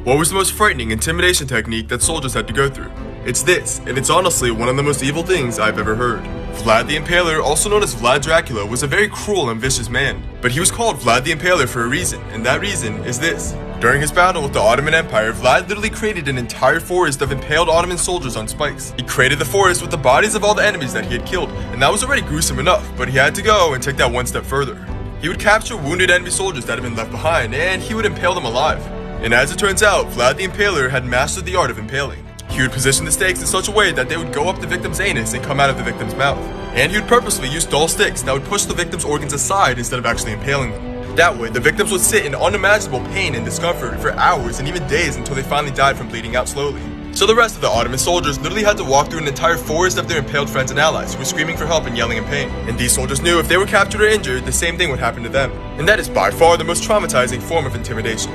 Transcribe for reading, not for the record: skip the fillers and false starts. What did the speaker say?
What was the most frightening intimidation technique that soldiers had to go through? It's this, and it's honestly one of the most evil things I've ever heard. Vlad the Impaler, also known as Vlad Dracula, was a very cruel and vicious man. But he was called Vlad the Impaler for a reason, and that reason is this. During his battle with the Ottoman Empire, Vlad literally created an entire forest of impaled Ottoman soldiers on spikes. He created the forest with the bodies of all the enemies that he had killed, and that was already gruesome enough, but he had to go and take that one step further. He would capture wounded enemy soldiers that had been left behind, and he would impale them alive. And as it turns out, Vlad the Impaler had mastered the art of impaling. He would position the stakes in such a way that they would go up the victim's anus and come out of the victim's mouth. And he would purposely use dull sticks that would push the victim's organs aside instead of actually impaling them. That way, the victims would sit in unimaginable pain and discomfort for hours and even days until they finally died from bleeding out slowly. So the rest of the Ottoman soldiers literally had to walk through an entire forest of their impaled friends and allies who were screaming for help and yelling in pain. And these soldiers knew if they were captured or injured, the same thing would happen to them. And that is by far the most traumatizing form of intimidation.